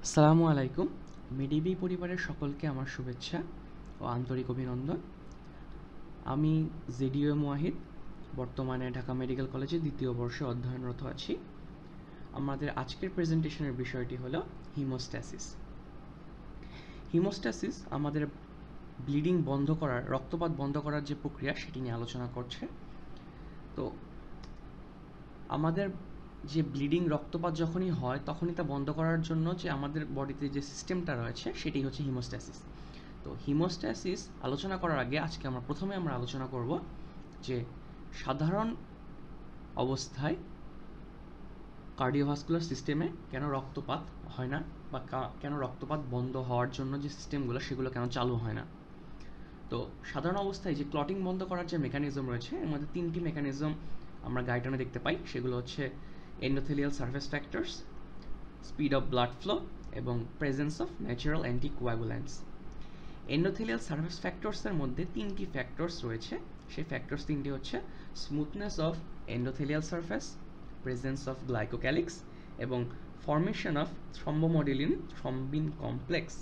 আসসালামু আলাইকুম। মিডিবি পরিবারের সকলকে আমার শুভেচ্ছা ও আন্তরিক অভিনন্দন। আমি জেডিওএম ওয়াহিদ, বর্তমানে ঢাকা মেডিকেল কলেজে দ্বিতীয় বর্ষে অধ্যয়নরত আছি। আমাদের আজকের প্রেজেন্টেশনের বিষয়টি হলো হিমোস্ট্যাসিস। হিমোস্ট্যাসিস আমাদের ব্লিডিং বন্ধ করার, রক্তপাত বন্ধ করার যে প্রক্রিয়া সেটি নিয়ে আলোচনা করছে। তো আমাদের যে ব্লিডিং রক্তপাত যখনই হয় তখনই তা বন্ধ করার জন্য যে আমাদের বডিতে যে সিস্টেমটা রয়েছে সেটি হচ্ছে হিমোস্ট্যাসিস। তো হিমোস্ট্যাসিস আলোচনা করার আগে আজকে প্রথমে আমরা আলোচনা করব যে সাধারণ অবস্থায় কার্ডিওভাস্কুলার সিস্টেমে কেন রক্তপাত হয় না বা কেন রক্তপাত বন্ধ হওয়ার জন্য যে সিস্টেমগুলো সেগুলো কেন চালু হয় না। তো সাধারণ অবস্থায় যে ক্লটিং বন্ধ করার যে মেকানিজম রয়েছে এর মধ্যে তিনটি মেকানিজম আমরা গাইডলাইনে দেখতে পাই। সেগুলো হচ্ছে endothelial surface factors, speed of blood flow এবং presence of natural anticoagulants. Endothelial surface ফ্যাক্টরসের মধ্যে তিনটি ফ্যাক্টরস রয়েছে। সেই ফ্যাক্টরস তিনটি হচ্ছে smoothness of endothelial surface, presence of glycocalyx এবং formation of thrombomodulin thrombin complex.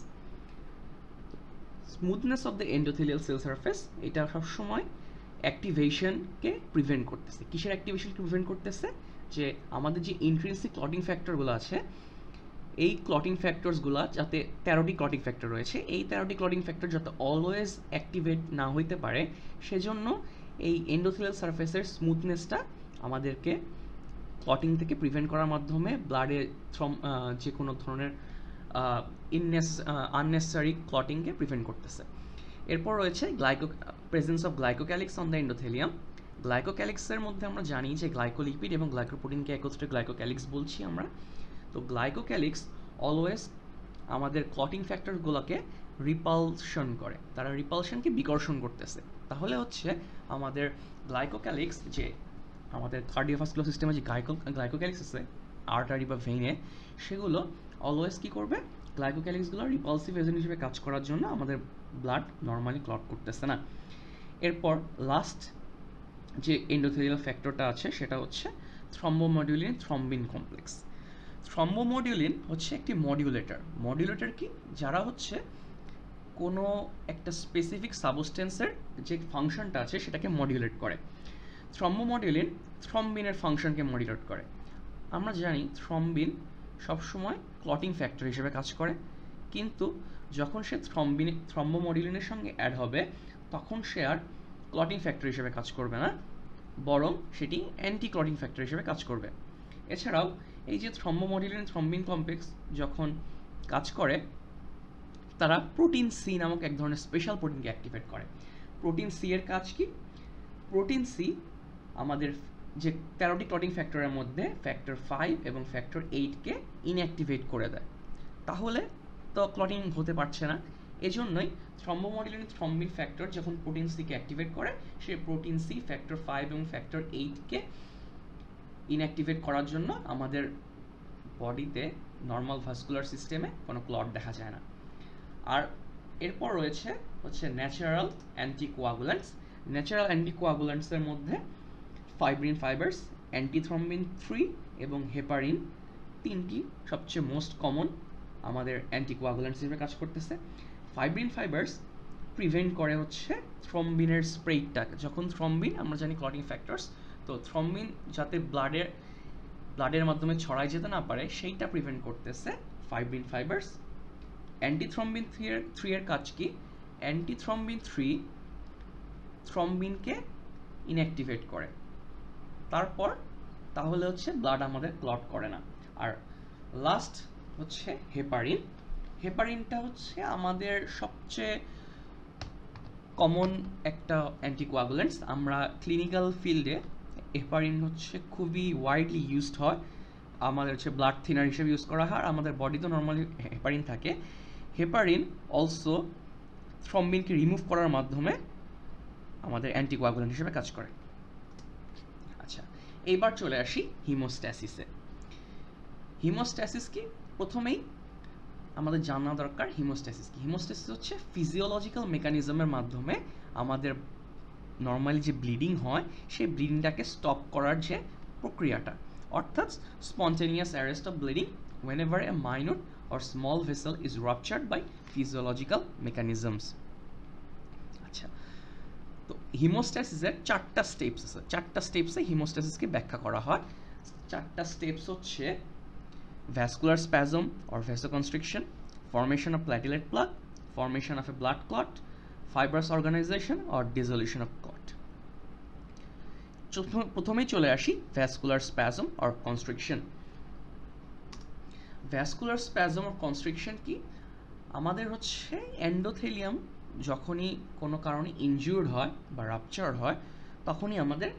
Smoothness of the endothelial cell surface এটা সবসময় অ্যাক্টিভেশনকে প্রিভেন্ট করতেছে। কিসের অ্যাক্টিভেশনকে প্রিভেন্ট করতেছে? যে আমাদের যে ইন্ট্রিনসিক ক্লটিং ফ্যাক্টরগুলো আছে এই ক্লটিং ফ্যাক্টরসগুলো যাতে 13টি ক্লটিং ফ্যাক্টর রয়েছে, এই 13টি ক্লটিং ফ্যাক্টর যাতে অলওয়েজ অ্যাক্টিভেট না হইতে পারে সেজন্য এই এন্ডোথেলিয়াল সারফেসের স্মুথনেসটা আমাদেরকে ক্লটিং থেকে প্রিভেন্ট করার মাধ্যমে ব্লাডে যে কোনো ধরনের আননেসেসারি ক্লটিংকে প্রিভেন্ট করতেছে। এরপর রয়েছে presence of glycocalyx on the endothelium. গ্লাইকোক্যালিক্সের মধ্যে আমরা জানি যে গ্লাইকোলিপিড এবং গ্লাইকোপ্রোটিনকে একত্রে গ্লাইকোক্যালিক্স বলছি আমরা। তো গ্লাইকোক্যালিক্স অলওয়েজ আমাদের ক্লটিং ফ্যাক্টরগুলোকে রিপালশন করে, তারা রিপালশনকে বিকর্ষণ করতেছে। তাহলে হচ্ছে আমাদের গ্লাইকোক্যালিক্স যে আমাদের কার্ডিওভাস্কুলার সিস্টেমে যে গ্লাইকোক্যালিক্স আছে আর্টারি বা ভেইনে, সেগুলো অলওয়েজ কী করবে, গ্লাইকোক্যালিক্সগুলো রিপালসিভ এজেন্ট হিসেবে কাজ করার জন্য আমাদের ব্লাড নর্মালি ক্লট করতেছে না। এরপর লাস্ট যে এন্ডোথেলিয়াল ফ্যাক্টরটা আছে সেটা হচ্ছে থ্রম্বোমোডিউলিন থ্রম্বিন কমপ্লেক্স। থ্রম্বোমোডিউলিন হচ্ছে একটি মডিউলেটর। মডিউলেটর কি? যারা হচ্ছে কোনো একটা স্পেসিফিক সাবস্টেন্সের যে ফাংশনটা আছে সেটাকে মডিউলেট করে। থ্রম্বোমোডিউলিন থ্রম্বিনের ফাংশনকে মডিউলেট করে। আমরা জানি থ্রম্বিন সবসময় ক্লটিং ফ্যাক্টর হিসেবে কাজ করে, কিন্তু যখন সে থ্রম্বোমোডিউলিনের সঙ্গে অ্যাড হবে তখন সে আর ক্লটিং ফ্যাক্টর হিসেবে কাজ করবে না, বরং সেটি অ্যান্টি ক্লটিং ফ্যাক্টর হিসেবে কাজ করবে। এছাড়াও এই যে থ্রম্বোমোডিউলিন থ্রম্বিন কমপ্লেক্স যখন কাজ করে তারা প্রোটিন সি নামক এক ধরনের স্পেশাল প্রোটিনকে অ্যাক্টিভেট করে। প্রোটিন সি এর কাজ কি? প্রোটিন সি আমাদের যে 13টি ক্লটিং ফ্যাক্টরের মধ্যে ফ্যাক্টর 5 এবং ফ্যাক্টর 8কে ইনঅ্যাক্টিভেট করে দেয়। তাহলে তো ক্লটিং হতে পারছে না। এজন্যই থ্রম্বোমোডিউলিন থ্রম্বিন ফ্যাক্টর যখন প্রোটিন সিকে অ্যাক্টিভেট করে, সে প্রোটিন সি ফ্যাক্টর 5 এবং ফ্যাক্টর 8কে ইনঅ্যাক্টিভেট করার জন্য আমাদের বডিতে নর্মাল ভাস্কুলার সিস্টেমে কোনো ক্লট দেখা যায় না। আর এরপর রয়েছে হচ্ছে ন্যাচারাল অ্যান্টিকোয়াগুল্যান্টস। ন্যাচারাল অ্যান্টিকোয়াগুল্যান্টসের মধ্যে ফাইব্রিন ফাইবার্স, অ্যান্টিথ্রম্বিন 3 এবং হেপারিন, তিনটি সবচেয়ে মোস্ট কমন আমাদের অ্যান্টিকোয়াগুল্যান্টস হিসেবে কাজ করতেছে। ফাইব্রিন ফাইবার্স প্রিভেন্ট করে হচ্ছে থ্রম্বিনের স্প্রেডটা। যখন থ্রম্বিন আমরা জানি ক্লটিং ফ্যাক্টরস, তো থ্রম্বিন যাতে ব্লাডের মাধ্যমে ছড়ায় যেতে না পারে সেইটা প্রিভেন্ট করতেছে ফাইব্রিন ফাইবার্স। অ্যান্টিথ্রম্বিন 3 এর কাজ কি? অ্যান্টিথ্রম্বিন 3 থ্রম্বিনকে ইনঅ্যাক্টিভেট করে, তারপর তাহলে হচ্ছে ব্লাড আমাদের ক্লট করে না। আর লাস্ট হচ্ছে হেপারিন। হেপারিনটা হচ্ছে আমাদের সবচেয়ে কমন একটা অ্যান্টিকোয়াগুলেন্টস। আমরা ক্লিনিক্যাল ফিল্ডে হেপারিন হচ্ছে খুবই ওয়াইডলি ইউজড হয়। আমাদের হচ্ছে ব্লাড থিনার হিসেবে ইউজ করা হয়, আর আমাদের বডিতে নর্মালি হেপারিন থাকে। হেপারিন অলসো থ্রম্বিনকে রিমুভ করার মাধ্যমে আমাদের অ্যান্টিকোয়াগুলেন্ট হিসেবে কাজ করে। আচ্ছা, এইবার চলে আসি হিমোস্ট্যাসিসে। হিমোস্ট্যাসিস কি? প্রথমেই আমাদের জানা দরকার হিমোস্ট্যাসিস কি। হিমোস্ট্যাসিস হচ্ছে ফিজিওলজিক্যাল মেকানিজমের মাধ্যমে আমাদের নর্মালি যে ব্লিডিং হয় সেই ব্লিডিংটাকে স্টপ করার যে প্রক্রিয়াটা, অর্থাৎ spontaneous arrest of bleeding whenever a minor or small vessel is ruptured by physiological mechanisms. আচ্ছা, তো হিমোস্ট্যাসিসের 4টা স্টেপস আছে, 4টা স্টেপসে হিমোস্ট্যাসিসকে ব্যাখ্যা করা হয়। 4টা স্টেপস হচ্ছে vascular spasm or vasoconstriction, formation of platelet plug, formation of a blood clot, fibrous organization or dissolution of clot. প্রথমেই চলে আসি vascular spasm or constriction. vascular spasm or constriction কি? আমাদের হচ্ছে এন্ডোথেলিয়াম যখনই কোনো কারণে ইনজিউর্ড হয় বা রাপচার হয় তখনই আমাদের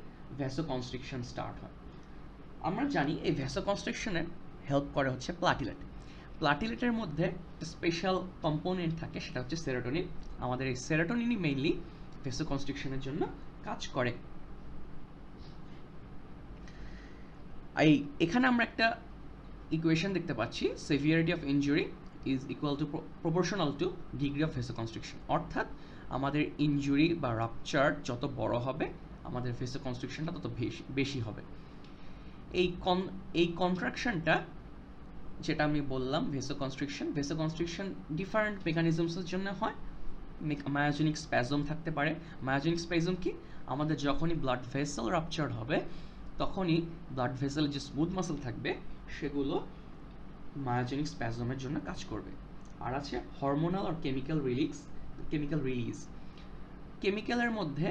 ভ্যাসোকনস্ট্রিকশন স্টার্ট হয়। আমরা জানি এই ভ্যাসোকনস্ট্রিকশনের হেল্প করে হচ্ছে প্লাটিলেট। প্লাটিলেটের মধ্যে স্পেশাল কম্পোনেন্ট থাকে, সেটা হচ্ছে সেরোটোনিন। আমাদের এই সেরোটোনিনই মেইনলি ভ্যাসোকনস্ট্রিকশনের জন্য কাজ করে। এখানে আমরা একটা ইকুয়েশন দেখতে পাচ্ছি, severity of injury is equal to proportional to degree of vasoconstriction. অর্থাৎ আমাদের ইনজুরি বা রাপচার যত বড় হবে আমাদের ভ্যাসোকনস্ট্রিকশনটা তত বেশি হবে। এই কন্ট্রাকশনটা যেটা আমি বললাম ভেসোকনস্ট্রিকশন ডিফারেন্ট মেকানিজমসের জন্য হয়। মায়োজেনিক স্প্যাজম থাকতে পারে। মায়োজেনিক স্প্যাজম কি? আমাদের যখনই ব্লাড ভেসেল রাপচার হবে তখনই ব্লাড ভেসেলের যে স্মুথ মাসেল থাকবে সেগুলো মায়োজেনিক স্প্যাজমের জন্য কাজ করবে। আর আছে হরমোনাল আর কেমিক্যাল রিলিজ। কেমিক্যালের মধ্যে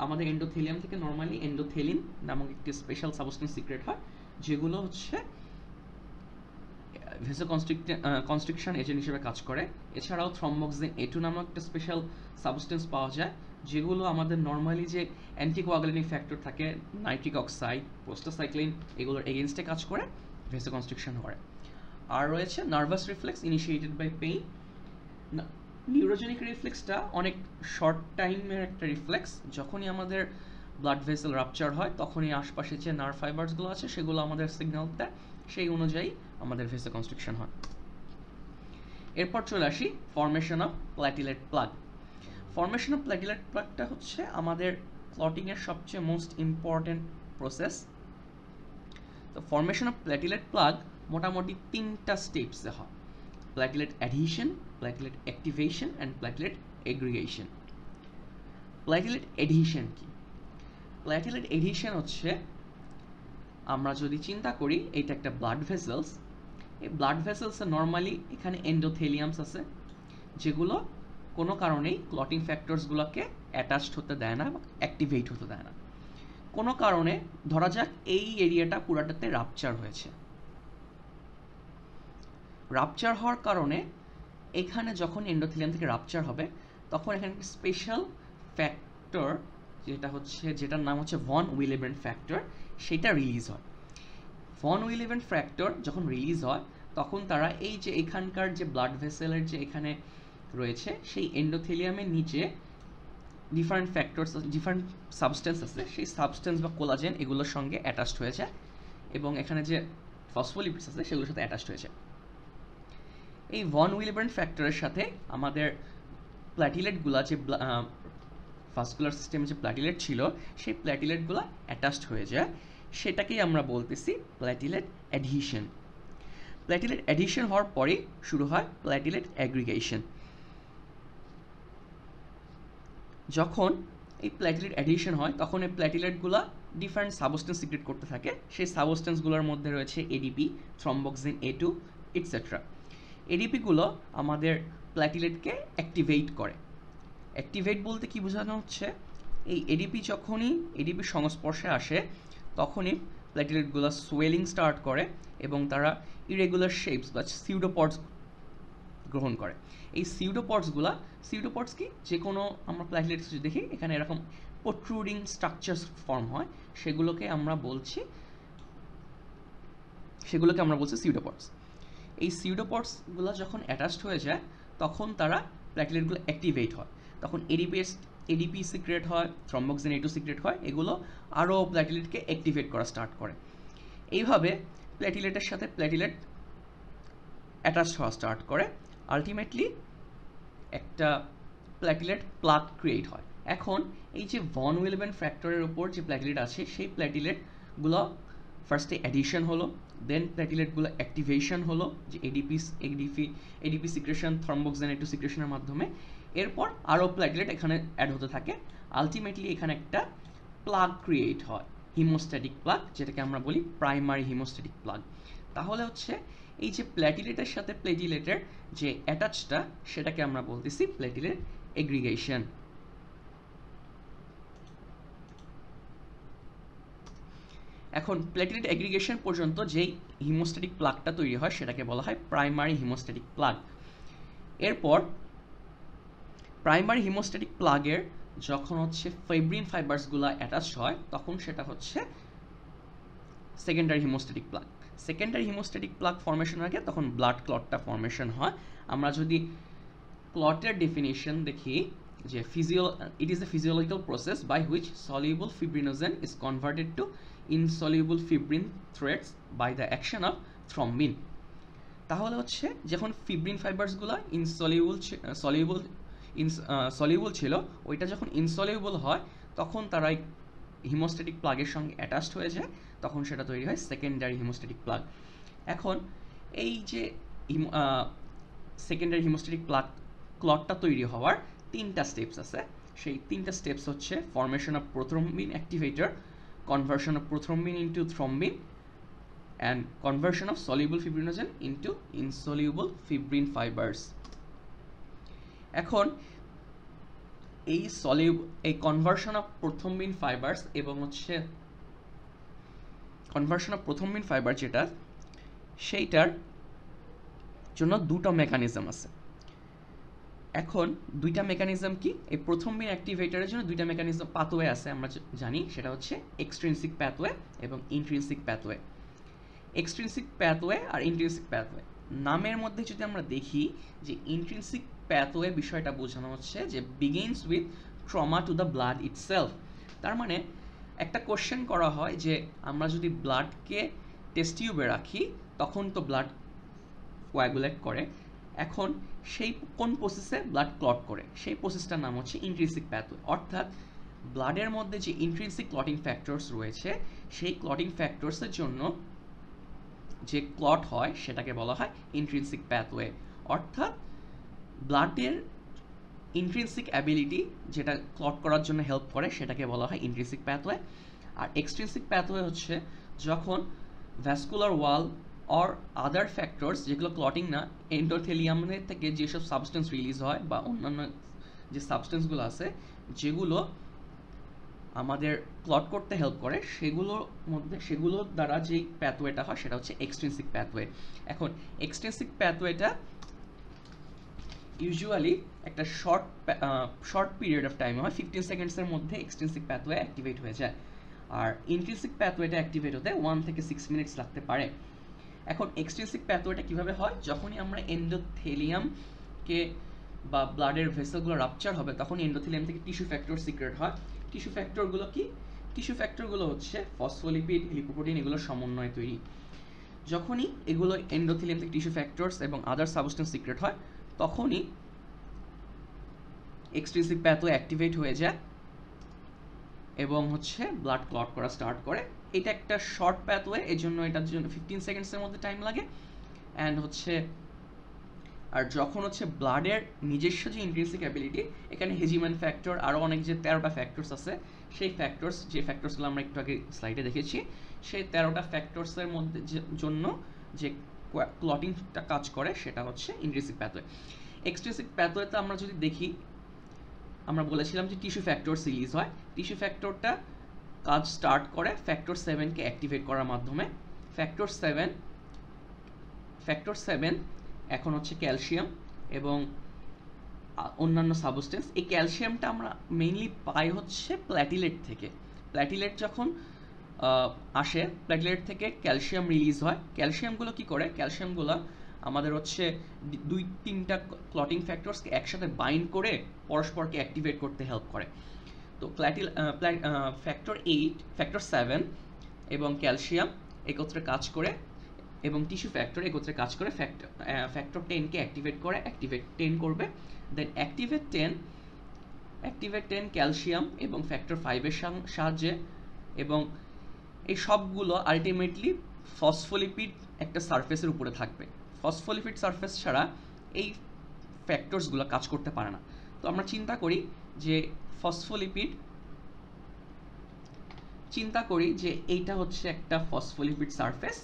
আমাদের এন্ডোথেলিয়াম থেকে নর্মালি এন্ডোথেলিন নামক একটি স্পেশাল সাবস্টেন্স সিক্রেট হয়, যেগুলো হচ্ছে ভ্যাসোকনস্ট্রিকশন এজেন্ট হিসেবে কাজ করে। এছাড়াও থ্রম্বোক্সিন A2 নামক একটা স্পেশাল সাবস্টেন্স পাওয়া যায়, যেগুলো আমাদের নর্মালি যে অ্যান্টিকোয়াগুলেটিং ফ্যাক্টর থাকে নাইট্রিক অক্সাইড, প্রোস্টাসাইক্লিন, এগুলোর এগেনস্টে কাজ করে ভ্যাসোকনস্ট্রিকশন করে। আর রয়েছে nervous reflex initiated by pain. Neurogenic রিফ্লেক্সটা অনেক শর্ট টাইমের একটা রিফ্লেক্স। যখনই আমাদের ব্লাড ভেসেল রাপচার হয় তখনই আশপাশে যে নার্ভ ফাইবারসগুলো আছে সেগুলো আমাদের সিগন্যাল দেয়, সেই অনুযায়ী আমাদের ভেসোকনস্ট্রিকশন হয়। এরপর চলে আসি formation of platelet plug. Formation of platelet প্লাগটা হচ্ছে আমাদের ক্লটিংয়ের সবচেয়ে মোস্ট ইম্পর্টেন্ট প্রসেস। তো ফর্মেশন অফ প্ল্যাটিলেট প্লাগ মোটামুটি 3টা স্টেপসে হয়: platelet adhesion, platelet activation and platelet aggregation. Platelet adhesion কি? প্ল্যাটিলেট অ্যাডহিশন হচ্ছে, আমরা যদি চিন্তা করি এটা একটা ব্লাড ভেসেলস, এই ব্লাড ভেসেলসে নর্মালি এখানে এন্ডোথেলিয়ামস আছে যেগুলো কোনো কারণেই ক্লটিং ফ্যাক্টরসগুলোকে অ্যাটাচড হতে দেয় না বা অ্যাক্টিভেট হতে দেয় না। কোনো কারণে ধরা যাক এই এরিয়াটা পুরাটাতে রাপচার হয়েছে। রাপচার হওয়ার কারণে এখানে যখন এন্ডোথেলিয়াম থেকে রাপচার হবে তখন এখানে স্পেশাল ফ্যাক্টর যেটার নাম হচ্ছে ভন উইলেব্রেন্ট ফ্যাক্টর, সেটা রিলিজ হয়। ভন উইলেব্রেন্ট ফ্যাক্টর যখন রিলিজ হয় তখন তারা এই যে এখানকার যে ব্লাড ভেসেলের যে এখানে রয়েছে সেই এন্ডোথেলিয়ামের নিচে ডিফারেন্ট ফ্যাক্টরস, ডিফারেন্ট সাবস্টেন্স আছে, সেই সাবস্টেন্স বা কোলাজেন এগুলোর সঙ্গে অ্যাটাচড হয়ে যায় এবং এখানে যে ফসফোলিপিডস আছে সেগুলোর সাথে অ্যাটাচড হয়ে যায়। এই ভন উইলেব্রেন্ট ফ্যাক্টরের সাথে আমাদের প্ল্যাটিলেটগুলো যে ভাস্কুলার সিস্টেমে যে প্ল্যাটিলেট ছিল সেই প্ল্যাটিলেটগুলো অ্যাটাচড হয়ে যায়, সেটাকেই আমরা বলতেছি প্ল্যাটিলেট অ্যাডহিশন। প্ল্যাটিলেট অ্যাডহিশন হওয়ার পরেই শুরু হয় প্ল্যাটিলেট অ্যাগ্রিগেশন। যখন এই প্ল্যাটিলেট অ্যাডিশন হয় তখন এই প্ল্যাটিলেটগুলো ডিফারেন্ট সাবস্টেন্স সিক্রেট করতে থাকে। সেই সাবস্টেন্সগুলোর মধ্যে রয়েছে এডিপি, থ্রম্বোক্সিন A2 এটসেট্রা। এডিপিগুলো আমাদের প্ল্যাটিলেটকে অ্যাক্টিভেট করে। অ্যাক্টিভেট বলতে কি বোঝানো হচ্ছে, এই যখনই এডিপির সংস্পর্শে আসে তখনই প্ল্যাটিলেটগুলো সোয়েলিং স্টার্ট করে এবং তারা ইরেগুলার শেপস বা সিউডোপডস গ্রহণ করে। এই সিউডোপডস কি, যে কোনো আমরা প্ল্যাটিলেটস দেখি এখানে এরকম প্রোট্রুডিং স্ট্রাকচারস ফর্ম হয়, সেগুলোকে আমরা বলছি সিউডোপডস। এই সিউডোপডসগুলো যখন অ্যাটাচড হয়ে যায় তখন তারা প্ল্যাটিলেটগুলো অ্যাক্টিভেট হয়, তখন এডিপি সিক্রেট হয়, থ্রম্বোক্সিন A2 সিক্রেট হয়, এগুলো আরও প্ল্যাটিলেটকে অ্যাক্টিভেট করা স্টার্ট করে। এইভাবে প্ল্যাটিলেটের সাথে প্ল্যাটিলেট অ্যাটাচ হওয়া স্টার্ট করে, আলটিমেটলি একটা প্ল্যাটিলেট প্লাগ ক্রিয়েট হয়। এখন এই যে ভন উইলেব্রেন্ট ফ্যাক্টরের উপর যে প্ল্যাটিলেট আছে সেই প্ল্যাটিলেটগুলো ফার্স্টে অ্যাডিশন হলো, দেন প্ল্যাটিলেটগুলো অ্যাক্টিভেশন হলো যে এডিপি সিক্রেশন থ্রম্বোক্সাইন সিক্রেশনের মাধ্যমে, এরপর আরও প্ল্যাটিলেট এখানে অ্যাড হতে থাকে, আলটিমেটলি এখানে একটা প্লাগ ক্রিয়েট হয়, হিমোস্ট্যাটিক প্লাগ, যেটাকে আমরা বলি প্রাইমারি হিমোস্ট্যাটিক প্লাগ। তাহলে হচ্ছে এই যে প্ল্যাটিলেটের সাথে প্লেটিলেটের যে অ্যাটাচটা, সেটাকে আমরা বলতেছি প্লেটিলেট এগ্রিগেশন। এখন প্লেটিলেট এগ্রিগেশন পর্যন্ত যেই হিমোস্ট্যাটিক প্লাগটা তৈরি হয় সেটাকে বলা হয় প্রাইমারি হিমোস্ট্যাটিক প্লাগ। এরপর প্রাইমারি হিমোস্ট্যাটিক প্লাগের যখন হচ্ছে ফাইব্রিন ফাইবার্সগুলো অ্যাটাচ হয় তখন সেটা হচ্ছে secondary haemostatic plug. Secondary haemostatic plug ফর্মেশনের আগে তখন ব্লাড ক্লটটা ফর্মেশন হয়। আমরা যদি ক্লটের ডেফিনিশন দেখি যে it is a physiological process by which soluble fibrinogen is converted to insoluble fibrin threads by the action of thrombin। তাহলে হচ্ছে যখন ফিব্রিন ফাইবার্সগুলো সলিউবল ছিল, ওইটা যখন ইনসলিউবল হয় তখন তারা হিমোস্ট্যাটিক প্লাগের সঙ্গে অ্যাটাচড হয়ে যায়, তখন সেটা তৈরি হয় সেকেন্ডারি হিমোস্ট্যাটিক প্লাগ। এখন এই যে সেকেন্ডারি হিমোস্ট্যাটিক প্লাগ ক্লটটা তৈরি হওয়ার 3টা স্টেপস আছে। সেই 3টা স্টেপস হচ্ছে formation of prothrombin activator, conversion of prothrombin into thrombin, and conversion of soluble fibrinogen into insoluble fibrin fibers। এখন এই কনভার্সন অফ প্রোথ্রম্বিন ফাইবার্স এবং হচ্ছে কনভার্সন অফ প্রোথ্রম্বিন ফাইবার যেটা, সেইটার জন্য দুটো মেকানিজম আছে। এখন দুইটা মেকানিজম কি, এই প্রোথ্রম্বিন অ্যাক্টিভেটরের জন্য দুইটা মেকানিজম পাথওয়ে আছে আমরা জানি, সেটা হচ্ছে এক্সট্রিনসিক প্যাথওয়ে এবং ইন্ট্রিনসিক প্যাথওয়ে। এক্সট্রিনসিক প্যাথওয়ে আর ইন্ট্রিনসিক প্যাথওয়ে, নামের মধ্যে যদি আমরা দেখি যে ইন্ট্রিনসিক প্যাথওয়ে বিষয়টা বোঝানো হচ্ছে যে begins with trauma to the blood itself. তার মানে একটা কোশ্চেন করা হয় যে আমরা যদি ব্লাডকে টেস্ট টিউবে রাখি তখন তো ব্লাড কোয়াগুলেট করে, এখন সেই কোন প্রসেসে ব্লাড ক্লট করে, সেই প্রসেসটার নাম হচ্ছে ইন্ট্রিনসিক প্যাথওয়ে। অর্থাৎ ব্লাডের মধ্যে যে ইন্ট্রিনসিক ক্লটিং ফ্যাক্টরস রয়েছে, সেই ক্লটিং ফ্যাক্টরসের জন্য যে ক্লট হয় সেটাকে বলা হয় ইন্ট্রিনসিক প্যাথওয়ে। অর্থাৎ ব্লাডের ইন্ট্রিনসিক অ্যাবিলিটি যেটা ক্লট করার জন্য হেল্প করে সেটাকে বলা হয় ইন্ট্রিনসিক প্যাথওয়ে। আর এক্সট্রিনসিক প্যাথওয়ে হচ্ছে যখন vascular wall or other factors যেগুলো ক্লটিং না, এন্ডোথেলিয়ামের থেকে যেসব সাবস্টেন্স রিলিজ হয় বা অন্যান্য যে সাবস্টেন্সগুলো আছে যেগুলো আমাদের ক্লট করতে হেল্প করে, সেগুলোর দ্বারা যেই প্যাথওয়েটা হয় সেটা হচ্ছে এক্সট্রিনসিক প্যাথওয়ে। এখন এক্সট্রিনসিক প্যাথওয়েটা ইউজুয়ালি একটা শর্ট পিরিয়ড অফ টাইম হয়, 15 সেকেন্ডসের মধ্যে এক্সট্রিনসিক প্যাথওয়ে অ্যাক্টিভেট হয়ে যায়। আর ইন্ট্রিনসিক প্যাথওয়েটা অ্যাক্টিভেট হতে 1 থেকে 6 মিনিটস লাগতে পারে। এখন এক্সট্রিনসিক প্যাথওয়েটা কীভাবে হয়, যখনই আমরা এন্ডোথেলিয়ামকে বা ব্লাডের ভেসেলগুলো রাপচার হবে তখন এন্ডোথেলিয়াম থেকে টিস্যু ফ্যাক্টর সিক্রেট হয়। টিস্যু ফ্যাক্টরগুলো কি, টিস্যু ফ্যাক্টরগুলো হচ্ছে ফসফোলিপিড, লিপোপ্রোটিন, এগুলোর সমন্বয়ে তৈরি। যখনই এগুলো এন্ডোথেলিয়াম থেকে টিস্যু ফ্যাক্টরস এবং আদার সাবস্টেন্স সিক্রেট হয় তখনই এক্সট্রিনসিক প্যাথওয়ে অ্যাক্টিভেট হয়ে যায় এবং হচ্ছে ব্লাড ক্লট করা স্টার্ট করে। এটা একটা শর্ট প্যাথওয়ে, এই জন্য এটার জন্য 15 সেকেন্ডসের মধ্যে টাইম লাগে। অ্যান্ড হচ্ছে আর যখন হচ্ছে ব্লাডের নিজস্ব যে ইন্ট্রিনসিক অ্যাবিলিটি, এখানে হেজিম্যান ফ্যাক্টর আরও অনেক যে 13টা ফ্যাক্টরস আছে, সেই যে ফ্যাক্টরসগুলো আমরা একটু আগে স্লাইডে দেখেছি, সেই 13টা ফ্যাক্টরসের মধ্যে জন্য যে ক্লটিংটা কাজ করে সেটা হচ্ছে ইন্ট্রিনসিক প্যাথওয়ে। এক্সট্রিনসিক প্যাথওয়েতে আমরা যদি দেখি, আমরা বলেছিলাম যে টিস্যু ফ্যাক্টর রিলিজ হয়, টিস্যু ফ্যাক্টরটা কাজ স্টার্ট করে ফ্যাক্টর 7কে অ্যাক্টিভেট করার মাধ্যমে। ফ্যাক্টর 7 এখন হচ্ছে ক্যালসিয়াম এবং অন্যান্য সাবস্টেন্স। এই ক্যালসিয়ামটা আমরা মেইনলি পাই হচ্ছে প্ল্যাটিলেট থেকে। প্ল্যাটিলেট যখন আসে, প্ল্যাটিলেট থেকে ক্যালসিয়াম রিলিজ হয়। ক্যালসিয়ামগুলো কি করে, ক্যালসিয়ামগুলো আমাদের হচ্ছে 2-3টা ক্লটিং ফ্যাক্টরসকে একসাথে বাইন্ড করে পরস্পরকে অ্যাক্টিভেট করতে হেল্প করে। তো ফ্যাক্টর 7 এবং ক্যালসিয়াম একত্রে কাজ করে এবং টিস্যু ফ্যাক্টর একত্রে কাজ করে ফ্যাক্টর 10কে অ্যাক্টিভেট 10 করবে। দেন অ্যাক্টিভেট 10 ক্যালসিয়াম এবং ফ্যাক্টর 5-এর সাহায্যে, এবং এই সবগুলো আলটিমেটলি ফসফোলিপিড একটা সারফেসের উপরে থাকবে। ফসফোলিপিড সারফেস ছাড়া এই ফ্যাক্টরসগুলো কাজ করতে পারে না। তো আমরা চিন্তা করি যে এইটা হচ্ছে একটা ফসফোলিপিড সারফেস,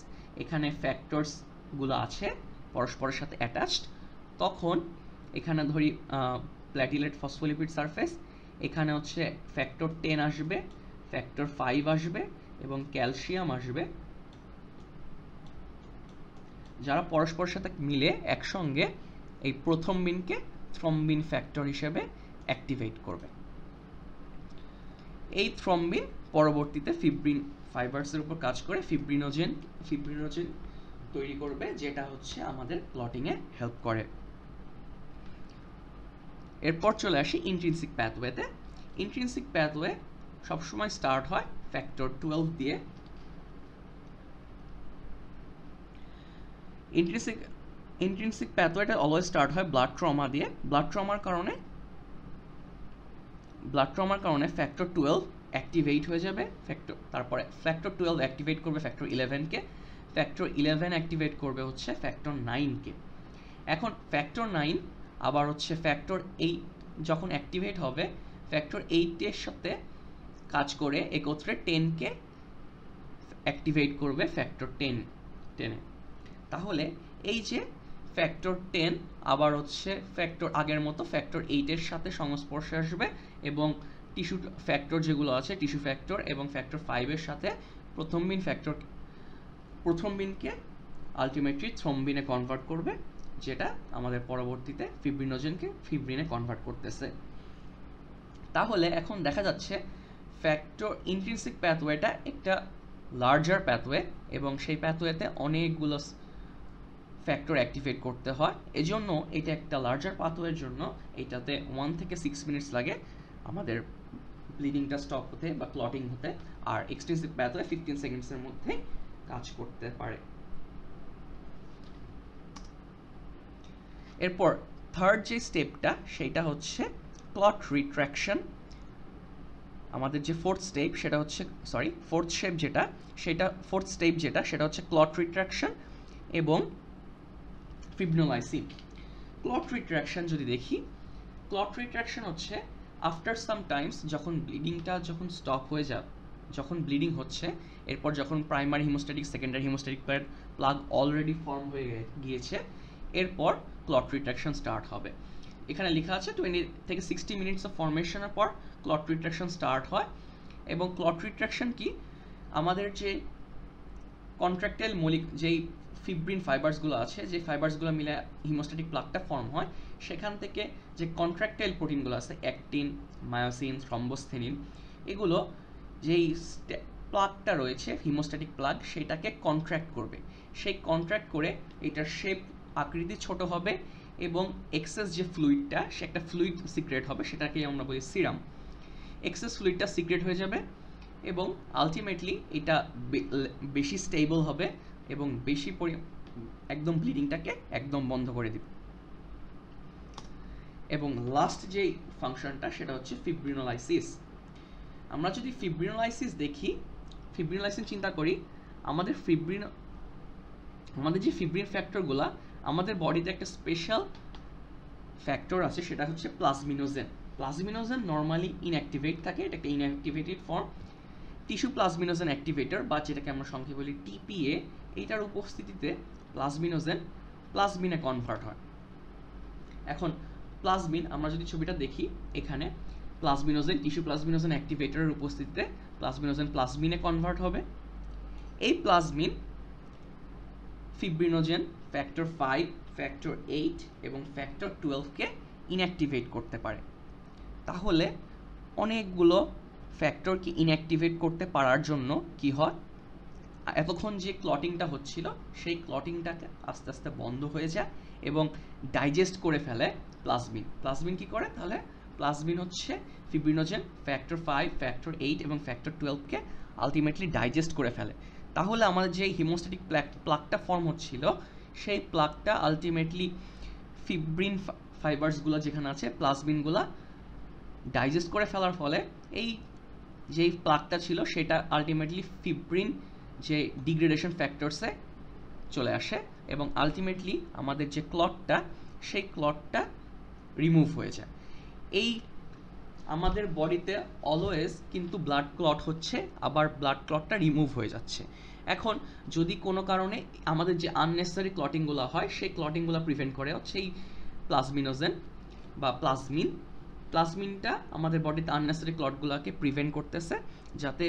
এখানে ফ্যাক্টরসগুলো আছে পরস্পরের সাথে অ্যাটাচড। তখন এখানে ধরি প্ল্যাটিলেট ফসফোলিপিড সারফেস, এখানে হচ্ছে ফ্যাক্টর 10 আসবে, ফ্যাক্টর 5 আসবে এবং ক্যালসিয়াম আসবে, যারা পরস্পরের সাথে মিলে একসঙ্গে এই প্রথমবিনকে থ্রম্বিন ফ্যাক্টর হিসেবে অ্যাক্টিভেট করবে। এই থ্রম্বিন পরবর্তীতে ফিব্রিন ফাইবারসের উপর কাজ করে ফিব্রিনোজেন তৈরি করবে, যেটা হচ্ছে আমাদের ক্লটিংয়ে হেল্প করে। এরপর চলে আসি ইন্ট্রিনসিক প্যাথওয়েতে। ইন্ট্রিনসিক প্যাথওয়ে সবসময় স্টার্ট হয় ফ্যাক্টর 12 দিয়ে। ইন্ট্রিনসিক প্যাথওয়েটা অলওয়েজ স্টার্ট হয় ব্লাড ট্রমা দিয়ে। ব্লাড ট্রমার কারণে ফ্যাক্টর 12 অ্যাক্টিভেট হয়ে যাবে, তারপরে ফ্যাক্টর 12 অ্যাক্টিভেট করবে ফ্যাক্টর 11কে, ফ্যাক্টর 11 অ্যাক্টিভেট করবে হচ্ছে ফ্যাক্টর 9কে। এখন ফ্যাক্টর 9 আবার হচ্ছে ফ্যাক্টর 8 যখন অ্যাক্টিভেট হবে, ফ্যাক্টর 8 এর সাথে কাজ করে একত্রে 10কে অ্যাক্টিভেট করবে ফ্যাক্টর 10 তাহলে এই যে ফ্যাক্টর 10 আবার হচ্ছে ফ্যাক্টর আগের মতো ফ্যাক্টর 8 এর সাথে সংস্পর্শে আসবে এবং টিস্যু ফ্যাক্টর যেগুলো আছে টিস্যু ফ্যাক্টর এবং ফ্যাক্টর 5 এর সাথে প্রথমবিনকে আলটিমেটলি থ্রম্বিনে কনভার্ট করবে, যেটা আমাদের পরবর্তীতে ফিব্রিনোজেনকে ফিব্রিনে কনভার্ট করতেছে। তাহলে এখন দেখা যাচ্ছে ফ্যাক্টর ইন্ট্রিনসিক প্যাথওয়েটা একটা লার্জার প্যাথওয়ে এবং সেই প্যাথওয়েতে অনেকগুলো ফ্যাক্টর অ্যাক্টিভেট করতে হয়। এজন্য এটা একটা লার্জার পাথওয়ের জন্য এটাতে 1 থেকে 6 মিনিটস লাগে আমাদের ব্লিডিংটা স্টপ হতে বা ক্লটিং হতে, আর এক্সটেন্সিভ প্যাথওয়ে 15 সেকেন্ডসের মধ্যে কাজ করতে পারে। এরপর থার্ড যে স্টেপটা সেটা হচ্ছে ক্লট রিট্রাকশন। আমাদের যে ফোর্থ স্টেপ যেটা হচ্ছে ক্লট রিট্রাকশন এবং ফিব্রিনোলাইসিস। ক্লট রিট্রাকশন যদি দেখি, ক্লট রিট্রাকশন হচ্ছে আফটার সাম টাইমস যখন স্টপ হয়ে যায়, যখন ব্লিডিং হচ্ছে, এরপর যখন primary haemostatic secondary haemostatic plug already form হয়ে গিয়েছে, এরপর ক্লট রিট্রাকশন স্টার্ট হবে। এখানে লেখা আছে 20 থেকে 60 মিনিটস অফ ফর্মেশনের পর ক্লট রিট্রাকশন স্টার্ট হয়। এবং ক্লট রিট্রাকশন কি, আমাদের যে কন্ট্রাক্টাইল যেই ফিব্রিন ফাইবারসগুলো আছে, যে ফাইবারসগুলো মিলে হিমোস্ট্যাটিক প্লাগটা ফর্ম হয়, সেখান থেকে যে কন্ট্রাক্টাইল প্রোটিনগুলো আছে অ্যাক্টিন, মায়োসিন, থ্রম্বোস্থেনিন, এগুলো যেই প্লাগটা রয়েছে হিমোস্ট্যাটিক প্লাগ সেটাকে কন্ট্রাক্ট করবে। সেই কন্ট্রাক্ট করে এটার শেপ আকৃতি ছোট হবে এবং এক্সেস যে ফ্লুইডটা সে একটা ফ্লুইড সিক্রেট হবে, সেটাকেই আমরা বলি সিরাম। এক্সেস ফ্লুইডটা সিক্রেট হয়ে যাবে এবং আলটিমেটলি এটা বেশি স্টেবল হবে এবং একদম ব্লিডিংটাকে একদম বন্ধ করে দিবে। এবং লাস্ট যেই ফাংশনটা সেটা হচ্ছে ফিব্রিনোলাইসিস। আমরা যদি ফিব্রিনোলাইসিস দেখি, ফিব্রিনোলাইসিস চিন্তা করি, আমাদের যে ফিব্রিন ফ্যাক্টরগুলো, আমাদের বডিতে একটা স্পেশাল ফ্যাক্টর আছে, সেটা হচ্ছে প্লাজমিনোজেন। প্লাজমিনোজেন নর্মালি ইনঅ্যাক্টিভেট থাকে, এটা একটা inactivated form. Tissue plasminogen activator বা যেটাকে আমরা সংক্ষেপে বলি টিপিএ, এইটার উপস্থিতিতে প্লাজমিনে কনভার্ট হয়। এখন প্লাজমিন, আমরা যদি ছবিটা দেখি, এখানে টিস্যু প্লাজমিনোজেন অ্যাক্টিভেটরের উপস্থিতিতে প্লাজমিনে কনভার্ট হবে। এই প্লাজমিন ফিব্রিনোজেন, ফ্যাক্টর 5, ফ্যাক্টর 8 এবং ফ্যাক্টর 12কে ইনঅ্যাক্টিভেট করতে পারে। তাহলে অনেকগুলো ফ্যাক্টরকে ইনঅ্যাক্টিভেট করতে পারার জন্য কি হয়, এতক্ষণ যে ক্লটিংটা হচ্ছিল সেই ক্লটিংটাকে আস্তে আস্তে বন্ধ হয়ে যায় এবং ডাইজেস্ট করে ফেলে প্লাজমিন কি করে, তাহলে প্লাজমিন হচ্ছে ফিব্রিনোজেন, ফ্যাক্টর 5, ফ্যাক্টর 8 এবং ফ্যাক্টর 12কে আলটিমেটলি ডাইজেস্ট করে ফেলে। তাহলে আমাদের যে হিমোস্ট্যাটিক প্লাগটা ফর্ম হচ্ছিল, সেই প্লাগটা আলটিমেটলি ফিব্রিন ফাইবারসগুলো যেখানে আছে, প্লাজমিনগুলো ডাইজেস্ট করে ফেলার ফলে এই যেই প্লাগটা ছিল সেটা আলটিমেটলি ফিব্রিন যে ডিগ্রেডেশন ফ্যাক্টরসে চলে আসে এবং আলটিমেটলি আমাদের যে ক্লটটা সেই ক্লটটা রিমুভ হয়ে যায়। এই আমাদের বডিতে অলওয়েজ কিন্তু ব্লাড ক্লট হচ্ছে, আবার ব্লাড ক্লটটা রিমুভ হয়ে যাচ্ছে। এখন যদি কোনো কারণে আমাদের যে আননেসেসারি ক্লটিংগুলো হয় সেই ক্লটিংগুলো প্রিভেন্ট করে হচ্ছে এই প্লাজমিনোজেন বা প্লাজমিনটা আমাদের বডিতে আননেসেসারি ক্লটগুলোকে প্রিভেন্ট করতেছে, যাতে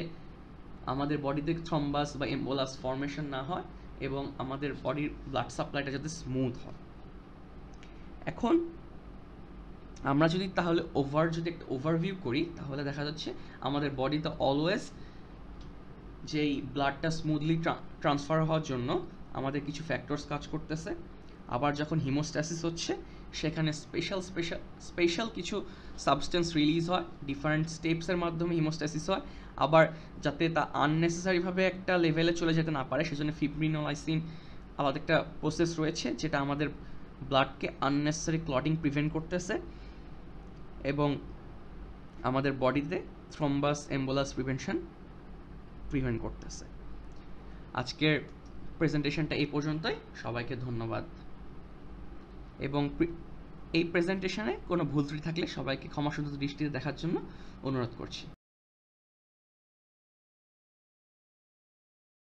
আমাদের বডিতে থ্রম্বাস বা এম্বোলাস ফর্মেশন না হয় এবং আমাদের বডির ব্লাড সাপ্লাইটা যাতে স্মুথ হয়। এখন আমরা যদি তাহলে যদি একটা ওভারভিউ করি তাহলে দেখা যাচ্ছে আমাদের বডিতে অলওয়েজ যেই ব্লাডটা স্মুথলি ট্রান্সফার হওয়ার জন্য আমাদের কিছু ফ্যাক্টরস কাজ করতেছে। আবার যখন হিমোস্ট্যাসিস হচ্ছে সেখানে স্পেশাল কিছু সাবস্টেন্স রিলিজ হয়, ডিফারেন্ট স্টেপসের মাধ্যমে হিমোস্ট্যাসিস হয়। আবার যাতে তা আননেসেসারিভাবে একটা লেভেলে চলে যেতে না পারে সেজন্য ফিব্রিনোলাইসিন আলাদা একটা প্রসেস রয়েছে যেটা আমাদের ব্লাডকে আননেসেসারি ক্লটিং প্রিভেন্ট করতেছে এবং আমাদের বডিতে থ্রম্বাস এম্বোলাস প্রিভেন্ট করতেছে। আজকের প্রেজেন্টেশনটা এই পর্যন্তই। সবাইকে ধন্যবাদ এবং এই প্রেজেন্টেশনে কোনো ভুল ত্রুটি থাকলে সবাইকে ক্ষমাসুন্দর দৃষ্টিতে দেখার জন্য অনুরোধ করছি।